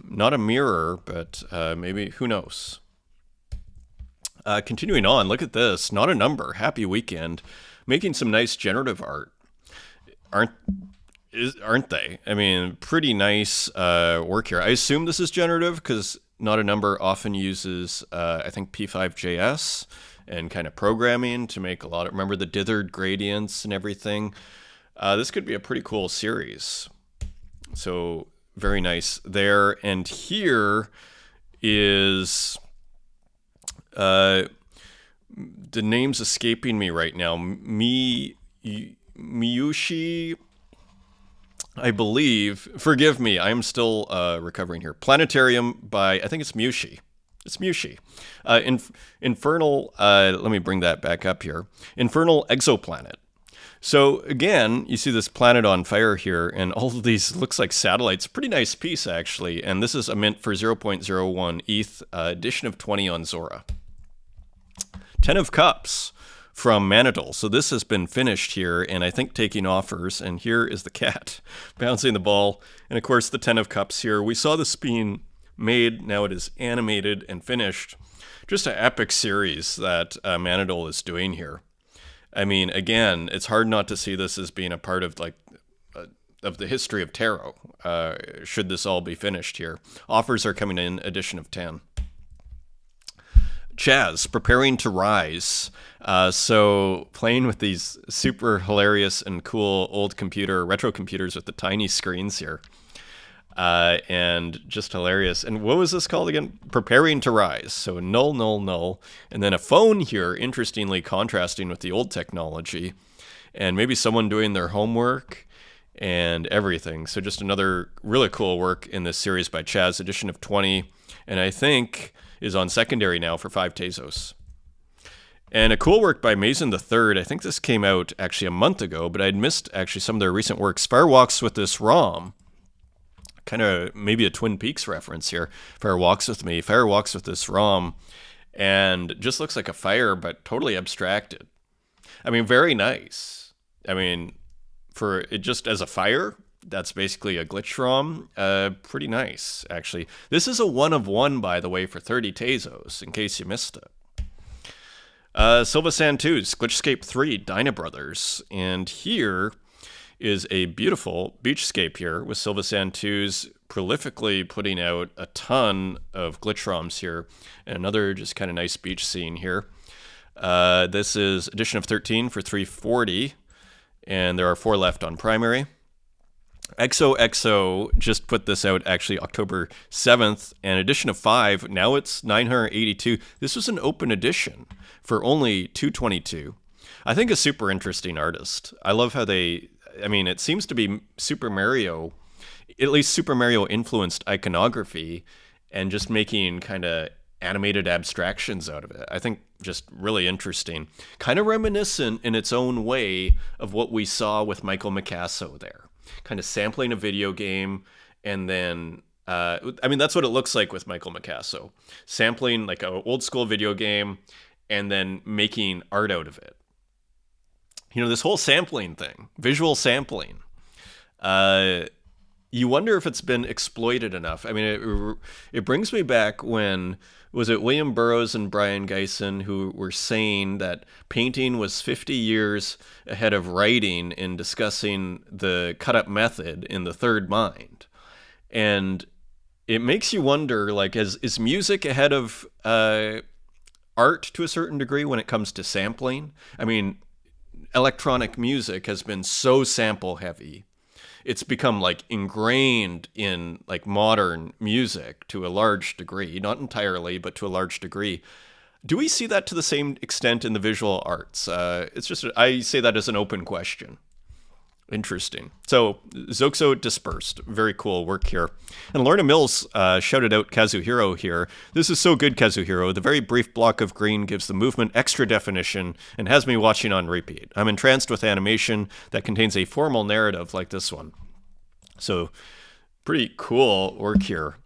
Not a mirror, but maybe, who knows. Continuing on, look at this. Not a number. Happy Weekend. Making some nice generative art. Aren't they? I mean, pretty nice work here. I assume this is generative because Not a Number often uses, I think, P5JS and kind of programming to make a lot of, remember the dithered gradients and everything. This could be a pretty cool series. So very nice there. And here is, the name's escaping me right now. Miyushi, I believe. Forgive me, I'm still recovering here. Planetarium by, I think it's Mushi. It's Mushi. Infernal, let me bring that back up here. Infernal Exoplanet. So again, you see this planet on fire here, and all of these looks like satellites. Pretty nice piece, actually. And this is a mint for 0.01 ETH, edition of 20 on Zora. 10 of Cups from Manadol. So this has been finished here, and I think taking offers. And here is the cat bouncing the ball. And of course, the 10 of Cups here. We saw this being made. Now it is animated and finished. Just an epic series that Manadol is doing here. I mean, again, it's hard not to see this as being a part of of the history of tarot. Should this all be finished here? Offers are coming in, edition of 10. Chaz, Preparing to Rise. So playing with these super hilarious and cool old retro computers with the tiny screens here. And just hilarious. And what was this called again? Preparing to Rise. So null, null, null. And then a phone here, interestingly contrasting with the old technology. And maybe someone doing their homework and everything. So just another really cool work in this series by Chaz, edition of 20. And I think is on secondary now for 5 Tezos. And a cool work by Mason III. I think this came out actually a month ago, but I'd missed actually some of their recent works. Fire Walks with This ROM. Kind of maybe a Twin Peaks reference here. Fire Walks with Me. Fire Walks with This ROM. And just looks like a fire, but totally abstracted. I mean, very nice. I mean, for it just as a fire, that's basically a glitch ROM. Pretty nice, actually. This is a 1 of 1, by the way, for 30 Tezos, in case you missed it. Silva Santus, Glitchscape 3, Dyna Brothers. And here is a beautiful beachscape here with Silva Santus prolifically putting out a ton of glitch ROMs here. And another just kind of nice beach scene here. This is edition of 13 for 340, and there are 4 left on primary. XOXO just put this out actually October 7th, and edition of 5, now it's 982. This was an open edition for only 222. I think a super interesting artist. I love how it seems to be Super Mario, at least Super Mario influenced iconography, and just making kind of animated abstractions out of it. I think just really interesting. Kind of reminiscent in its own way of what we saw with Michael Micasso there. Kind of sampling a video game, and then that's what it looks like with Michael Micasso, sampling like an old school video game and then making art out of it. This whole sampling thing, visual sampling, you wonder if it's been exploited enough. It brings me back when, was it William Burroughs and Brian Geisen who were saying that painting was 50 years ahead of writing in discussing the cut-up method in the third mind. And it makes you wonder, like, is music ahead of art to a certain degree when it comes to sampling? Electronic music has been so sample heavy. It's become like ingrained in like modern music to a large degree, not entirely, but to a large degree. Do we see that to the same extent in the visual arts? I say that as an open question. Interesting. So Zoxo Dispersed, very cool work here. And Lorna Mills shouted out Kazuhiro here. This is so good, Kazuhiro. The very brief block of green gives the movement extra definition and has me watching on repeat. I'm entranced with animation that contains a formal narrative like this one. So pretty cool work here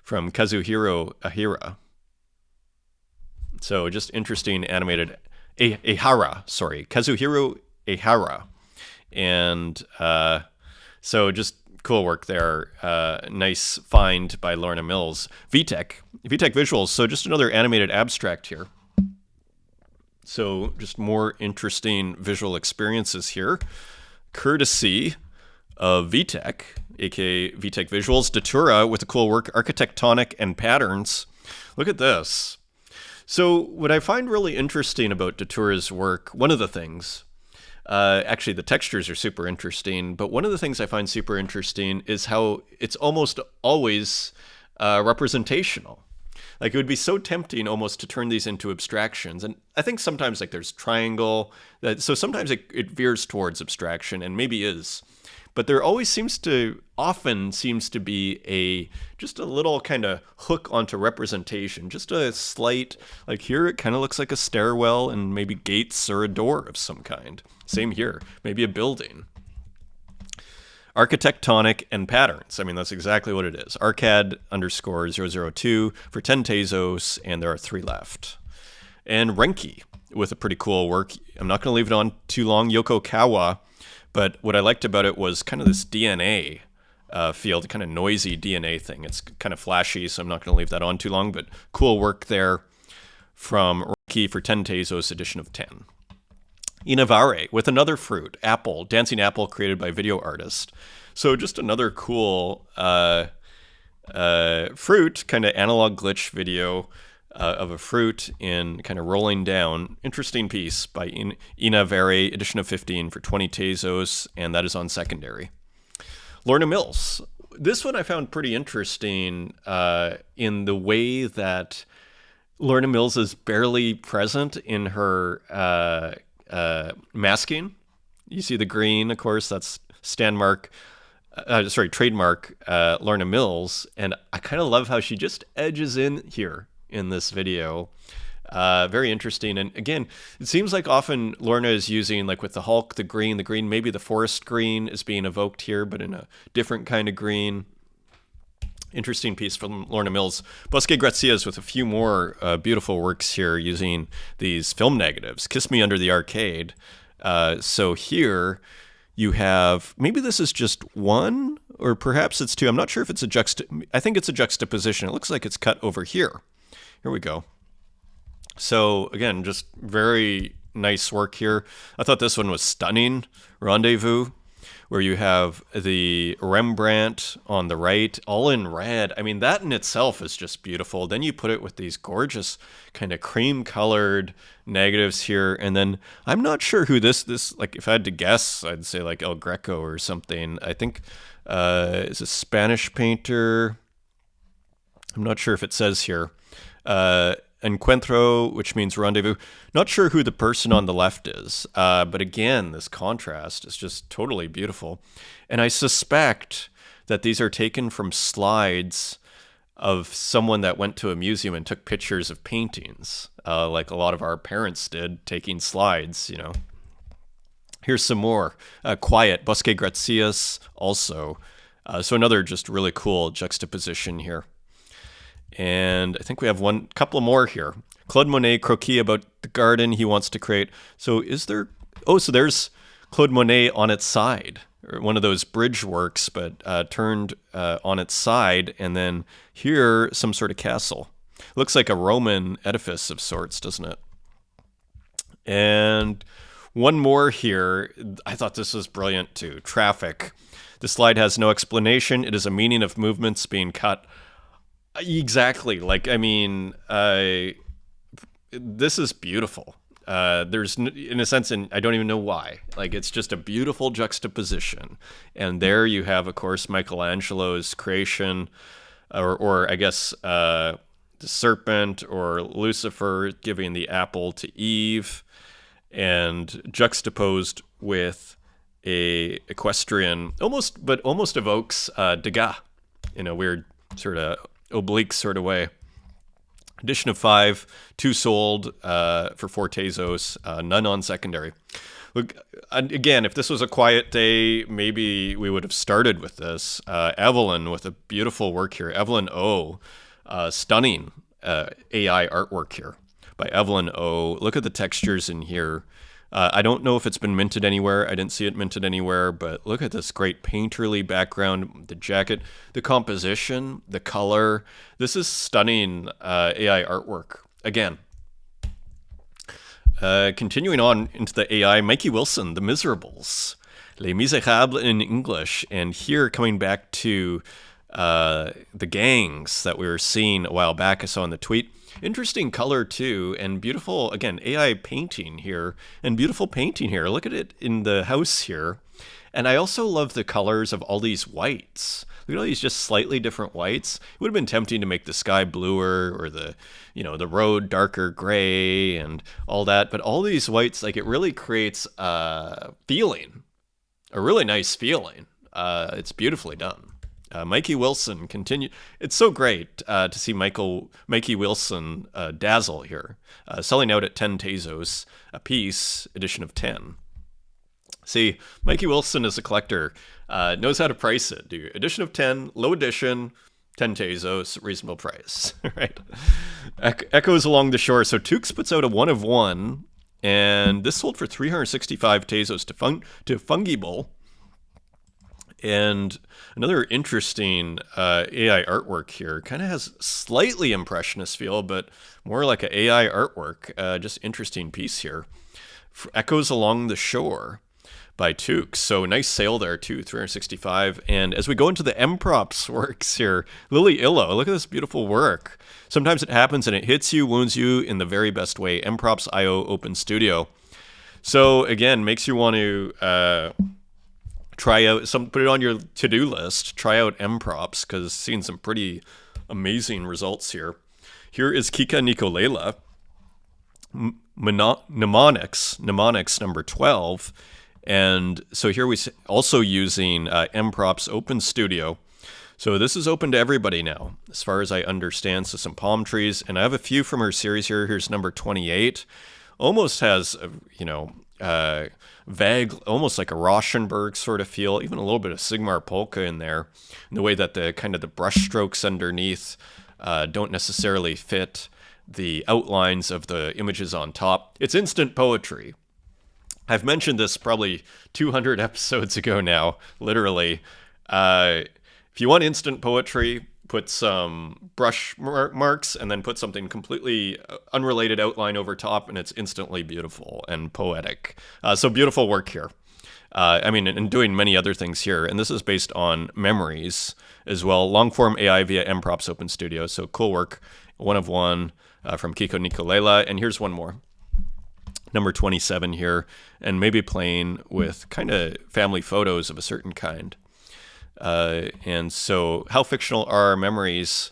from Kazuhiro Ahira. So just interesting animated Kazuhiro Ehara. And so just cool work there. Nice find by Lorna Mills. VTech Visuals. So just another animated abstract here. So just more interesting visual experiences here. Courtesy of VTech, aka VTech Visuals. Datura with a cool work, Architectonic and Patterns. Look at this. So what I find really interesting about Datura's work, one of the things, actually, the textures are super interesting, but one of the things I find super interesting is how it's almost always representational. Like, it would be so tempting almost to turn these into abstractions. And I think sometimes, like, there's triangle. So sometimes it veers towards abstraction, and maybe is. But there often seems to be just a little kind of hook onto representation. Just a slight, like here it kind of looks like a stairwell and maybe gates or a door of some kind. Same here, maybe a building. Architectonic and Patterns. That's exactly what it is. Arcad_002 for 10 Tezos, and there are 3 left. And Renki with a pretty cool work. I'm not going to leave it on too long. Yoko Kawa. But what I liked about it was kind of this DNA field, kind of noisy DNA thing. It's kind of flashy, so I'm not going to leave that on too long, but cool work there from Renki for 10 Tezos, edition of 10. Inavare with another fruit, apple, dancing apple created by video artist. So just another cool fruit, kind of analog glitch video of a fruit in kind of rolling down. Interesting piece by Inavare, edition of 15 for 20 Tezos, and that is on secondary. Lorna Mills. This one I found pretty interesting in the way that Lorna Mills is barely present in her masking. You see the green, of course, that's trademark Lorna Mills, and I kind of love how she just edges in here in this video. Very interesting. And again, it seems like often Lorna is using, like with the Hulk, the green, maybe the forest green is being evoked here, but in a different kind of green. Interesting piece from Lorna Mills. Bosque Gracias with a few more beautiful works here using these film negatives. Kiss Me Under the Arcade. So here you have, maybe this is just one, or perhaps it's two. I'm not sure if it's I think it's a juxtaposition. It looks like it's cut over here. Here we go. So again, just very nice work here. I thought this one was stunning. Rendezvous, where you have the Rembrandt on the right, all in red. I mean, that in itself is just beautiful. Then you put it with these gorgeous kind of cream-colored negatives here. And then I'm not sure who this, like, if I had to guess, I'd say like El Greco or something. I think is a Spanish painter. I'm not sure if it says here. Encuentro, which means rendezvous. Not sure who the person on the left is, but again, this contrast is just totally beautiful. And I suspect that these are taken from slides of someone that went to a museum and took pictures of paintings, like a lot of our parents did, taking slides, you know. Here's some more. Quiet, Bosque Gracias also. So another just really cool juxtaposition here. And I think we have couple more here. Claude Monet, croquis about the garden he wants to create. So so there's Claude Monet on its side, or one of those bridge works, but turned on its side. And then here, some sort of castle. Looks like a Roman edifice of sorts, doesn't it? And one more here. I thought this was brilliant too. Traffic. The slide has no explanation. It is a meaning of movements being cut. Exactly. Like, I mean, this is beautiful. In a sense, and I don't even know why. Like, it's just a beautiful juxtaposition. And there you have, of course, Michelangelo's creation, or I guess the serpent or Lucifer giving the apple to Eve, and juxtaposed with a equestrian, almost evokes Degas in a weird sort of oblique sort of way. Edition of 5, 2 sold for 4 Tezos, none on secondary. Look, again, if this was a quiet day, maybe we would have started with this. Evelyn with a beautiful work here. Evelyn O, stunning AI artwork here by Evelyn O. Look at the textures in here. I don't know if it's been minted anywhere. I didn't see it minted anywhere, but look at this great painterly background, the jacket, the composition, the color. This is stunning AI artwork. Again, continuing on into the AI, Mikey Wilson, The Miserables, Les Miserables in English. And here coming back to the gangs that we were seeing a while back, I saw in the tweet. Interesting color too, and beautiful, again, AI painting here, and beautiful painting here. Look at it in the house here. And I also love the colors of all these whites. Look at all these just slightly different whites. It would have been tempting to make the sky bluer, or the road darker gray and all that. But all these whites, like, it really creates a really nice feeling. It's beautifully done. Mikey Wilson continued. It's so great to see Mikey Wilson dazzle here, selling out at 10 Tezos a piece, edition of 10. See, Mikey Wilson is a collector, knows how to price it. Dude. Edition of 10, low edition, 10 Tezos, reasonable price. Right? Echoes along the shore. So Tukes puts out a 1 of 1, and this sold for 365 Tezos to Fungible. And another interesting AI artwork here. Kind of has slightly impressionist feel, but more like an AI artwork. Just interesting piece here. Echoes Along the Shore by Tukes. So nice sale there too, 365. And as we go into the M-Props works here, Lily Illo, look at this beautiful work. Sometimes it happens and it hits you, wounds you in the very best way. M-Props IO Open Studio. So again, makes you want to... try out put it on your to-do list. Try out M-Props, because seeing some pretty amazing results here. Here is Kika Nikolela, Mnemonics number 12. And so here we also using M-Props Open Studio. So this is open to everybody now, as far as I understand. So some palm trees, and I have a few from her series here. Here's number 28. Almost has, vague, almost like a Rauschenberg sort of feel, even a little bit of Sigmar Polka in there, in the way that the kind of the brush strokes underneath don't necessarily fit the outlines of the images on top. It's instant poetry. I've mentioned this probably 200 episodes ago now, literally. If you want instant poetry, put some brush marks and then put something completely unrelated outline over top, and it's instantly beautiful and poetic. So beautiful work here. And doing many other things here. And this is based on memories as well. Long-form AI via mProps Open Studio. So cool work. One of one from Kiko Nikolela. And here's one more. Number 27 here. And maybe playing with kind of family photos of a certain kind. And so how fictional are our memories?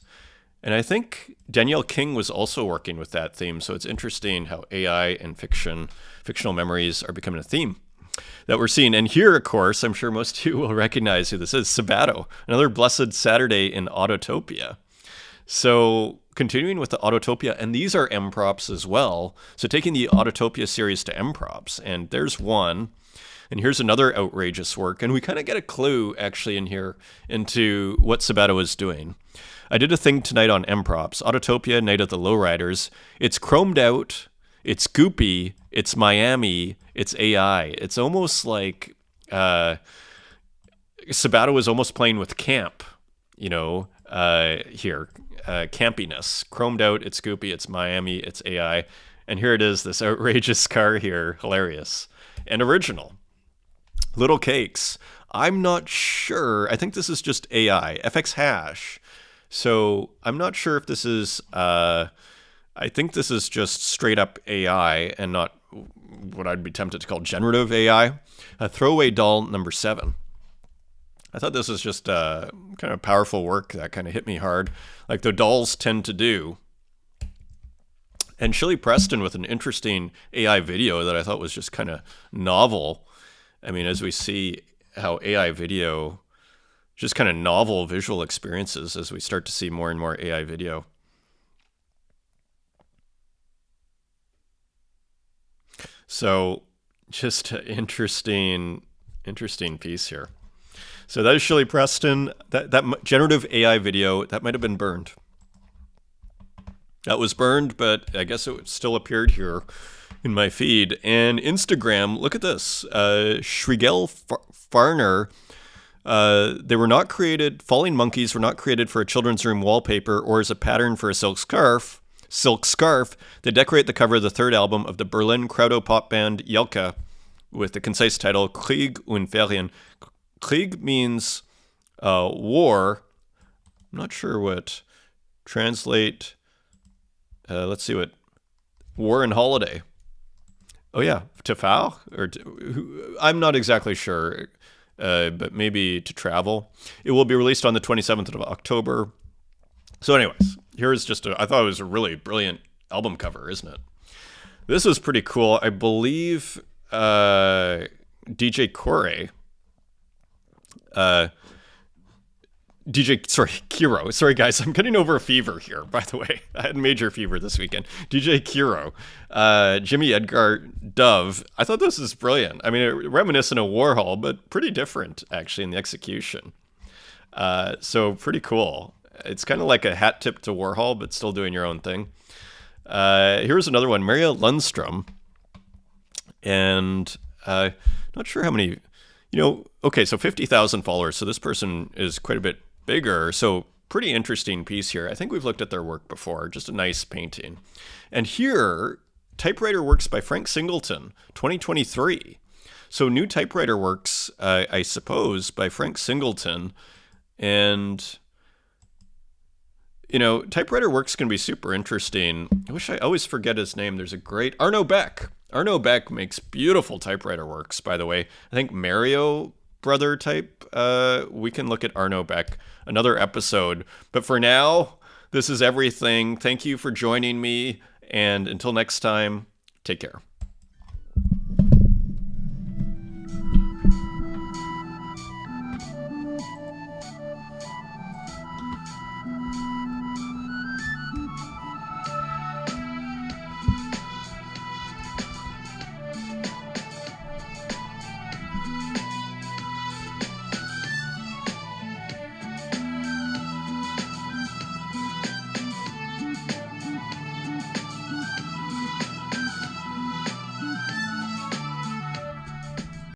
And I think Danielle King was also working with that theme. So it's interesting how AI and fictional memories are becoming a theme that we're seeing. And here, of course, I'm sure most of you will recognize who this is, Sabato, another Blessed Saturday in Autotopia. So continuing with the Autotopia, and these are mProps as well. So taking the Autotopia series to mProps, and there's one, and here's another outrageous work. And we kind of get a clue actually in here into what Sabato is doing. I did a thing tonight on mProps, Autotopia, Night of the Lowriders. It's chromed out, it's goopy, it's Miami, it's AI. It's almost like Sabato is almost playing with camp, here. Campiness. Chromed out, it's goopy, it's Miami, it's AI. And here it is, this outrageous car here. Hilarious. And original. Little cakes. I'm not sure. I think this is just AI. FX hash. So I'm not sure if this is... I think this is just straight up AI and not what I'd be tempted to call generative AI. A throwaway doll number 7. I thought this was just kind of powerful work that kind of hit me hard, like the dolls tend to do. And Shirley Preston with an interesting AI video that I thought was just kind of novel. I mean, as we see how AI video, just kind of novel visual experiences as we start to see more and more AI video. So just an interesting piece here. So that is Shirley Preston. That generative AI video, that might have been burned. That was burned, but I guess it still appeared here in my feed. And Instagram, look at this. Schriegel Farner, they were not created, falling monkeys were not created for a children's room wallpaper or as a pattern for a silk scarf. They decorate the cover of the third album of the Berlin Krauto pop band Jelka with the concise title Krieg und Ferien. Krieg means war. I'm not sure what translate. Let's see what war and holiday. Oh yeah, to fahr or I'm not exactly sure, but maybe to travel. It will be released on the 27th of October. So anyways, here's just I thought it was a really brilliant album cover, isn't it? This is pretty cool. I believe DJ Corey, Kiro. Sorry, guys, I'm getting over a fever here, by the way. I had major fever this weekend. DJ Kiro, Jimmy Edgar Dove. I thought this is brilliant. I mean, reminiscent of Warhol, but pretty different, actually, in the execution. So pretty cool. It's kind of like a hat tip to Warhol, but still doing your own thing. Here's another one, Maria Lundstrom. And not sure how many, okay, so 50,000 followers. So this person is quite a bit bigger. So pretty interesting piece here. I think we've looked at their work before. Just a nice painting. And here, Typewriter Works by Frank Singleton, 2023. So new typewriter works, I suppose, by Frank Singleton. And... Typewriter Works can be super interesting. I always forget his name. There's a great Arno Beck. Arno Beck makes beautiful typewriter works, by the way. I think Mario brother type. We can look at Arno Beck another episode. But for now, this is everything. Thank you for joining me. And until next time, take care.